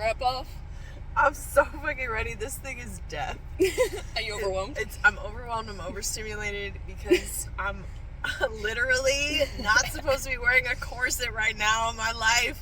strap off? I'm so fucking ready. This thing is death. Are you overwhelmed? I'm overwhelmed. I'm overstimulated because I'm literally not supposed to be wearing a corset right now in my life.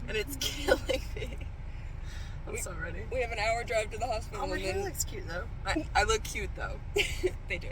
And it's killing me. I'm so ready. We have an hour drive to the hospital. Oh, my hair looks cute, though. I look cute, though. They do.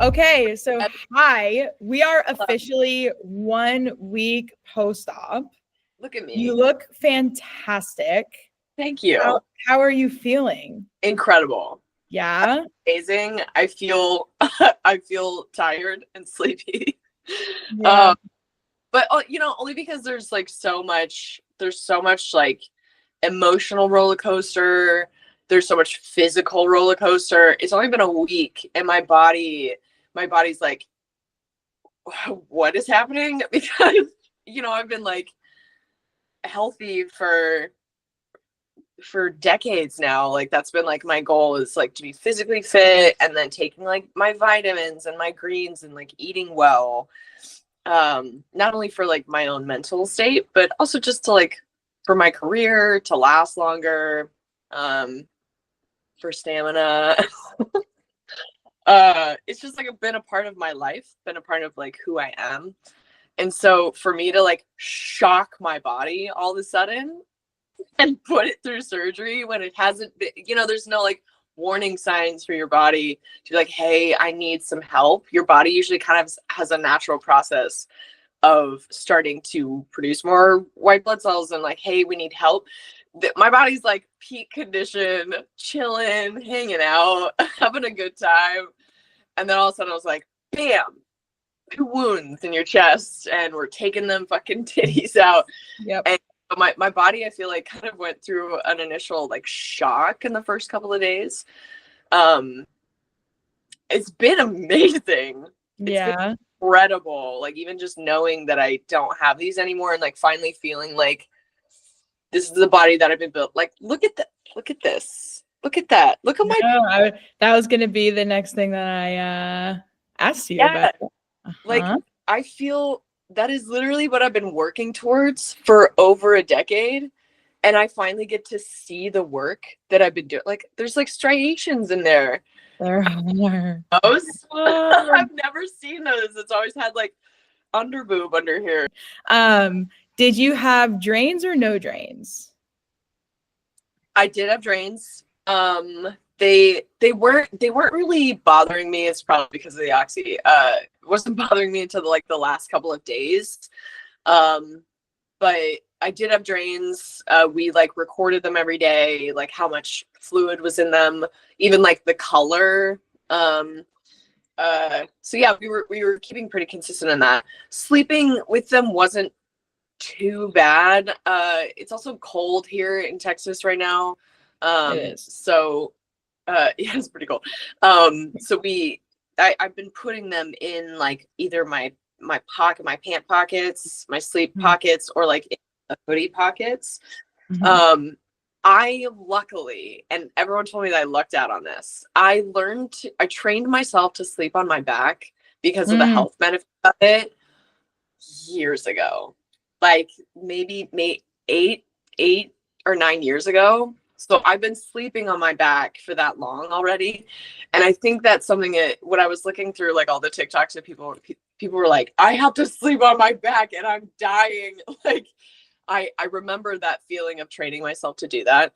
Okay, so hi, we are officially 1 week post-op. Look at me. You look fantastic. Thank you. How are you feeling? Incredible. Yeah? Amazing. I feel tired and sleepy. Yeah. But only because there's so much like emotional roller coaster. There's so much physical roller coaster. It's only been a week and my body's like, what is happening? Because I've been like healthy for decades now. Like that's been like my goal is like to be physically fit and then taking like my vitamins and my greens and like eating well. Not only for like my own mental state, but also just to like for my career to last longer, for stamina. It's just like been a part of my life, been a part of like who I am. And so for me to like shock my body all of a sudden and put it through surgery when it hasn't been, there's no like warning signs for your body to be like, hey, I need some help. Your body usually kind of has a natural process of starting to produce more white blood cells and like, hey, we need help. My body's like peak condition, chilling, hanging out, having a good time. And then all of a sudden I was like, bam, 2 wounds in your chest and we're taking them fucking titties out. Yep. And my body, I feel like kind of went through an initial like shock in the first couple of days. It's been amazing. Yeah. It's been incredible. Like even just knowing that I don't have these anymore and like finally feeling like this is the body that I've been built. Like, look at this. Look at that. Look at my. That was going to be the next thing that I asked you about. Like, I feel that is literally what I've been working towards for over a decade. And I finally get to see the work that I've been doing. Like, there's like striations in there. There are. I've never seen those. It's always had like under boob under here. Did you have drains or no drains? I did have drains. They weren't really bothering me. It's probably because of the oxy. It wasn't bothering me until the last couple of days. But I did have drains. We like recorded them every day, like how much fluid was in them, even like the color. So yeah, we were keeping pretty consistent in that. Sleeping with them wasn't too bad. It's also cold here in Texas right now. It is. So yeah, it's pretty cold. So I've been putting them in like either my pant pockets, my sleep pockets, or like in the hoodie pockets. I luckily, and everyone told me that I lucked out on this, I trained myself to sleep on my back because of the health benefit of it years ago. Like maybe 8 or 9 years ago. So I've been sleeping on my back for that long already. And I think that's something that when I was looking through like all the TikToks of people were like, I have to sleep on my back and I'm dying. Like I remember that feeling of training myself to do that.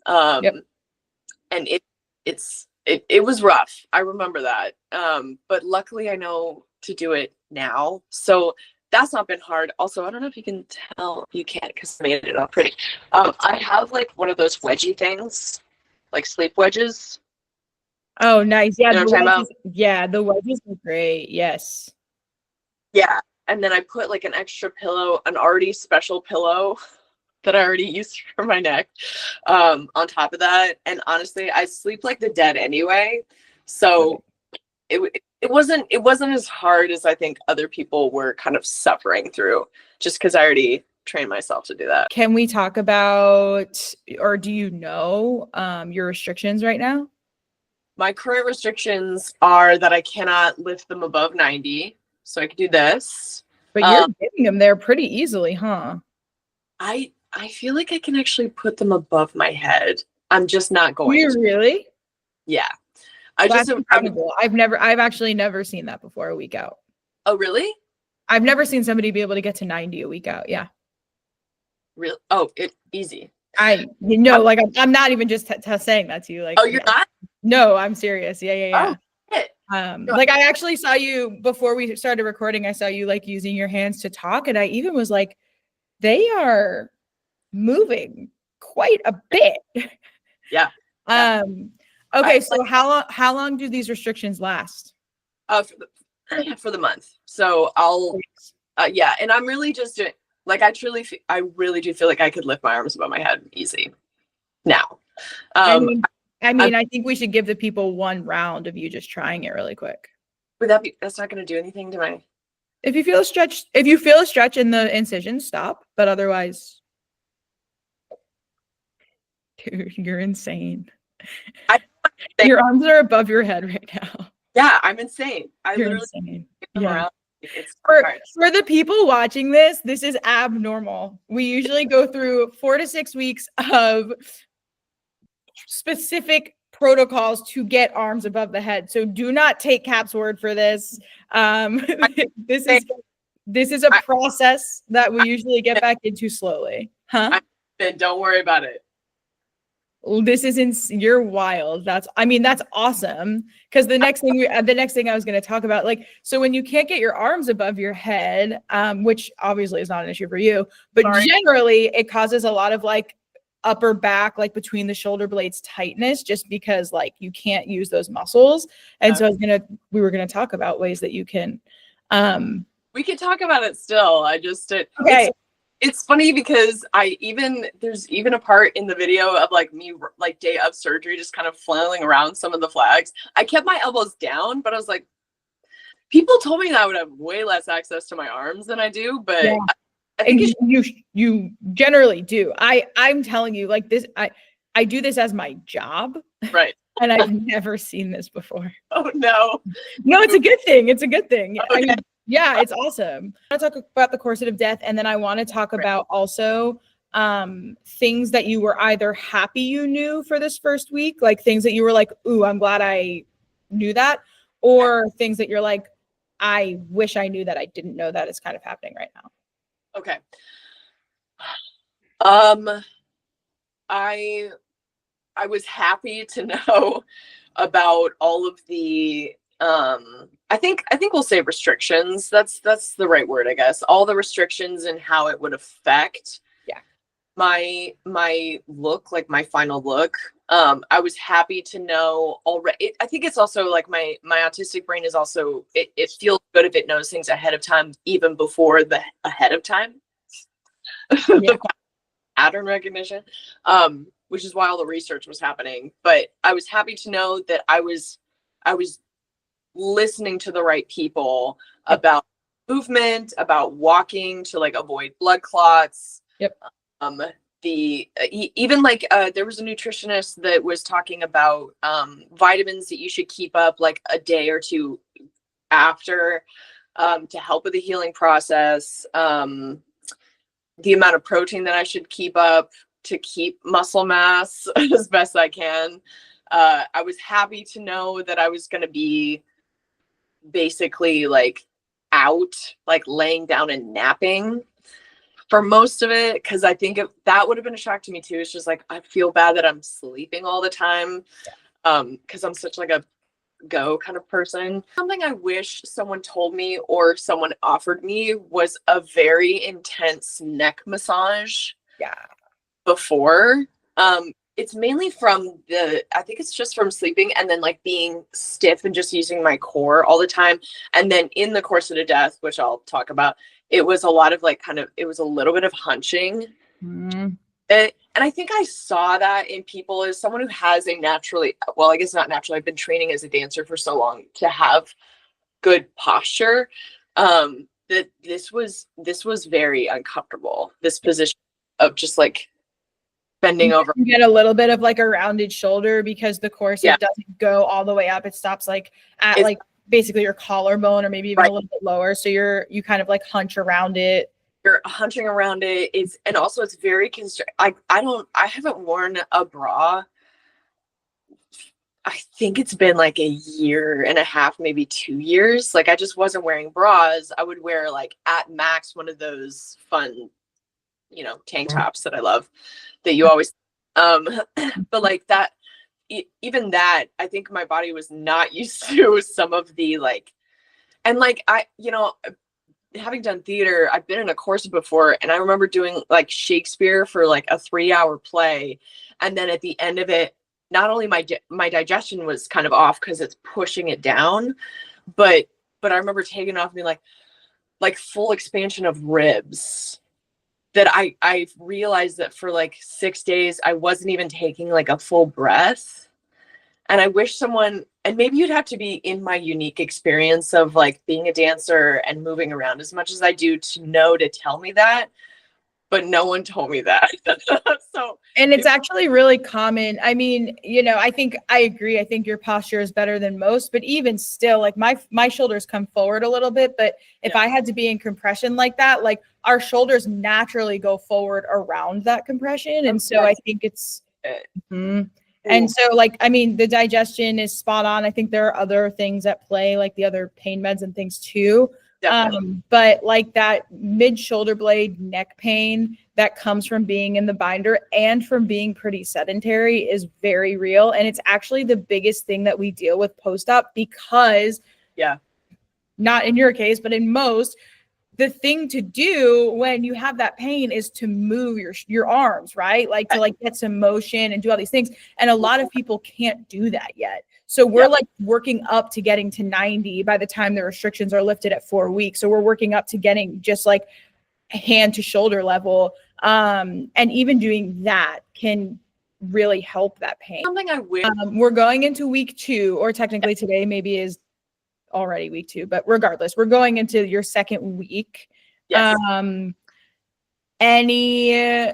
And it was rough. I remember that. But luckily I know to do it now. So that's not been hard. Also, I don't know if you can tell. You can't because I made it up pretty. I have like one of those wedgie things, like sleep wedges. Oh, nice. Yeah, You know what I'm talking about? Yeah, the wedges are great. Yes. Yeah. And then I put like an extra pillow, an already special pillow that I already used for my neck on top of that. And honestly, I sleep like the dead anyway. So it wasn't as hard as I think other people were kind of suffering through, just because I already trained myself to do that. Can we talk about, or do you know your restrictions right now? My current restrictions are that I cannot lift them above 90. So I could do this. But you're getting them there pretty easily, huh? I feel like I can actually put them above my head. I'm just not going You to. Really? Yeah. That's incredible. I've actually never seen that before a week out. Oh, really? I've never seen somebody be able to get to 90 a week out. Yeah. Real? Oh, easy. I'm not even just saying that to you. Like, oh, you're not? No, I'm serious. Yeah. Oh, like I actually saw you before we started recording. I saw you like using your hands to talk, and I even was like, they are moving quite a bit. Yeah. Okay, so how long do these restrictions last? For the month. So I'll yeah, and I'm really just doing, like, I really do feel like I could lift my arms above my head easy now. I think we should give the people one round of you just trying it really quick. That's not going to do anything to my. If you feel a stretch in the incision, stop. But otherwise, dude, you're insane. Your arms are above your head right now. Yeah, I'm insane. You're insane. Yeah. It's for the people watching this is abnormal. We usually go through 4 to 6 weeks of specific protocols to get arms above the head. So do not take Cap's word for this. This is a process that we usually get back into slowly. Huh? Don't worry about it. You're wild. That's awesome. Because the next thing I was going to talk about, like, so when you can't get your arms above your head, which obviously is not an issue for you, but generally it causes a lot of like upper back, like between the shoulder blades tightness, just because like you can't use those muscles. And so we were going to talk about ways that you can, we could talk about it still. Okay. It's funny because there's even a part in the video of like me, like day of surgery, just kind of flailing around some of the flags. I kept my elbows down, but I was like, people told me that I would have way less access to my arms than I do, but yeah. I think you generally do. I'm telling you, like this, I do this as my job. Right. And I've never seen this before. Oh no. No, it's a good thing. It's a good thing. Okay. Yeah, it's awesome. I want to talk about the corset of death, and then I want to talk about also things that you were either happy you knew for this first week, like things that you were like, ooh, I'm glad I knew that, or things that you're like, I wish I knew that I didn't know that is kind of happening right now. Okay. I was happy to know about all of the I think we'll say restrictions. That's the right word, I guess. All the restrictions and how it would affect my look, like my final look. I was happy to know already. I think it's also like my autistic brain is also, it feels good if it knows things ahead of time, even before the ahead of time. Yeah. Pattern recognition, which is why all the research was happening. But I was happy to know that I was listening to the right people about movement, about walking to like avoid blood clots. Yep. Even like there was a nutritionist that was talking about vitamins that you should keep up like a day or two after to help with the healing process. The amount of protein that I should keep up to keep muscle mass as best I can. I was happy to know that I was going to be basically like out, like laying down and napping for most of it, because I think that would have been a shock to me too. It's just like I feel bad that I'm sleeping all the time because I'm such like a go kind of person. Something I wish someone told me or someone offered me was a very intense neck massage. Yeah. Before. It's mainly from I think it's just from sleeping and then like being stiff and just using my core all the time. And then in the corset of death, which I'll talk about, it was a lot of like it was a little bit of hunching Mm. And I think I saw that in people as someone who has a naturally, well, I guess not naturally, I've been training as a dancer for so long to have good posture. That this was very uncomfortable. This position of just like bending over. You get a little bit of like a rounded shoulder because the corset doesn't go all the way up. It stops like at like basically your collarbone or maybe even a little bit lower. So you kind of like hunch around it. You're hunching around it. And also it's very I haven't worn a bra. I think it's been like a year and a half, maybe 2 years. Like I just wasn't wearing bras. I would wear like at max one of those fun, tank tops that I love that you always, but like that, even that, I think my body was not used to some of the like, and like having done theater, I've been in a corset before, and I remember doing like Shakespeare for like a 3-hour play, and then at the end of it, not only my digestion was kind of off because it's pushing it down, but I remember taking off and being like full expansion of ribs. That I realized that for like 6 days I wasn't even taking like a full breath. And I wish someone, and maybe you'd have to be in my unique experience of like being a dancer and moving around as much as I do to tell me that, but no one told me that. And it's actually really common. I mean, I think I agree. I think your posture is better than most, but even still, like my shoulders come forward a little bit, but if I had to be in compression like that, like our shoulders naturally go forward around that compression. And so I think it's, and so like, I mean, the digestion is spot on. I think there are other things at play, like the other pain meds and things too. But like that mid shoulder blade neck pain that comes from being in the binder and from being pretty sedentary is very real. And it's actually the biggest thing that we deal with post-op because not in your case, but in most, the thing to do when you have that pain is to move your arms, right? Like to like get some motion and do all these things. And a lot of people can't do that yet. So we're like working up to getting to 90 by the time the restrictions are lifted at 4 weeks. So we're working up to getting just like hand to shoulder level. And even doing that can really help that pain. Something I wish. We're going into week 2, or technically today maybe is already week 2, but regardless, we're going into your second week. Yes. Any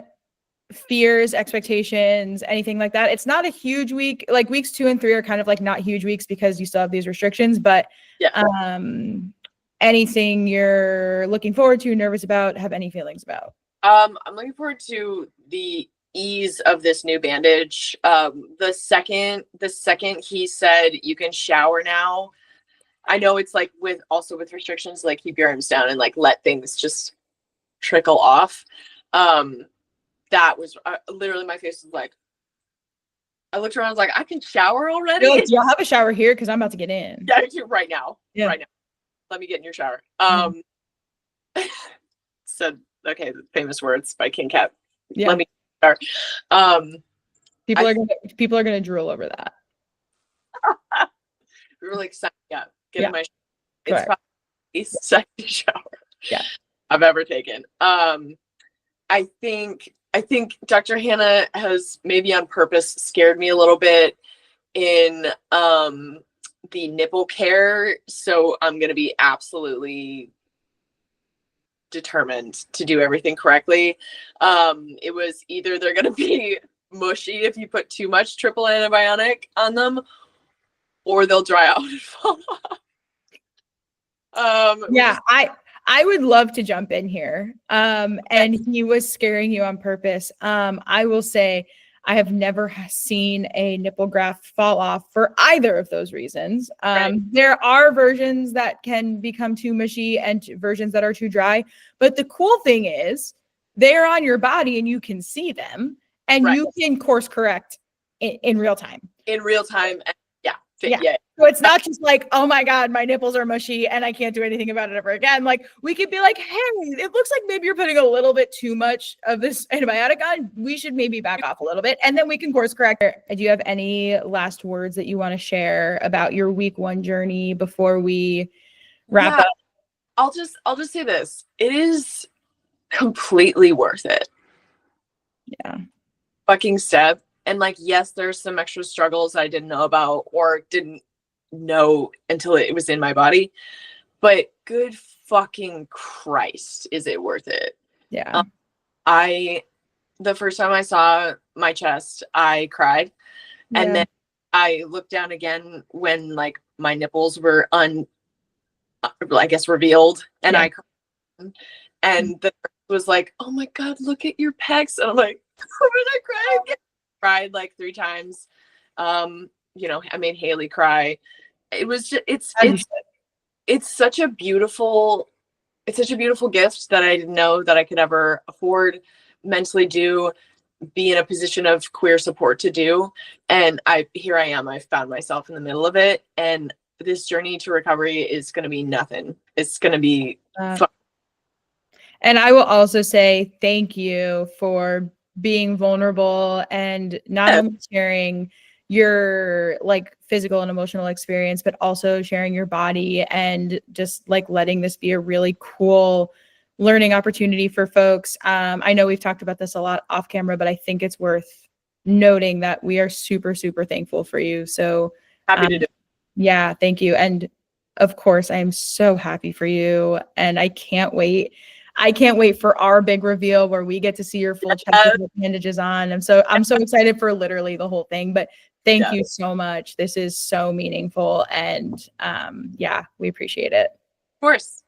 fears, expectations, anything like that? It's not a huge week. Like weeks 2 and 3 are kind of like not huge weeks because you still have these restrictions, but anything you're looking forward to, nervous about, have any feelings about? I'm looking forward to the ease of this new bandage. The second he said you can shower now, I know it's like with restrictions, like keep your arms down and like let things just trickle off. That was literally my face was like, I looked around, I was like, I can shower already? Like, you'll have a shower here because I'm about to get in. Yeah, right now. Yeah. Right now. Let me get in your shower. Said, okay, the famous words by King Cat. Yeah. Let me start. People are gonna drool over that. We were like, getting my it's Correct. probably the second shower I've ever taken. I think Dr. Hannah has maybe on purpose scared me a little bit in the nipple care. So I'm going to be absolutely determined to do everything correctly. It was either they're going to be mushy if you put too much triple antibiotic on them, or they'll dry out and fall off. I would love to jump in here. And he was scaring you on purpose. I will say I have never seen a nipple graft fall off for either of those reasons. There are versions that can become too mushy and versions that are too dry. But the cool thing is they're on your body and you can see them and you can course correct in real time. In real time. Yeah. So it's not just like, oh my God, my nipples are mushy and I can't do anything about it ever again. Like we could be like, hey, it looks like maybe you're putting a little bit too much of this antibiotic on. We should maybe back off a little bit and then we can course correct. Do you have any last words that you want to share about your week 1 journey before we wrap up? I'll just say this. It is completely worth it. Yeah. fucking step. And like, yes, there's some extra struggles I didn't know about or didn't know until it was in my body. But good fucking Christ, is it worth it? Yeah. The first time I saw my chest, I cried. And then I looked down again when like my nipples were I guess revealed, and I cried. And the nurse was like, "Oh my God, look at your pecs." And I'm like, "I'm gonna cry again." Cried like 3 times. I made Haley cry. It was just, it's such a beautiful gift that I didn't know that I could ever afford, mentally do, be in a position of queer support to do. And here I am. I've found myself in the middle of it. And this journey to recovery is going to be nothing. It's going to be fun. And I will also say thank you for being vulnerable and not only sharing your like physical and emotional experience, but also sharing your body and just like letting this be a really cool learning opportunity for folks. I know we've talked about this a lot off camera, but I think it's worth noting that we are super, super thankful for you. So Happy to do it. Yeah, thank you. And of course, I am so happy for you. And I can't wait. I can't wait for our big reveal where we get to see your full chest with bandages on. I'm so excited for literally the whole thing. But thank you so much. This is so meaningful. And yeah, we appreciate it. Of course.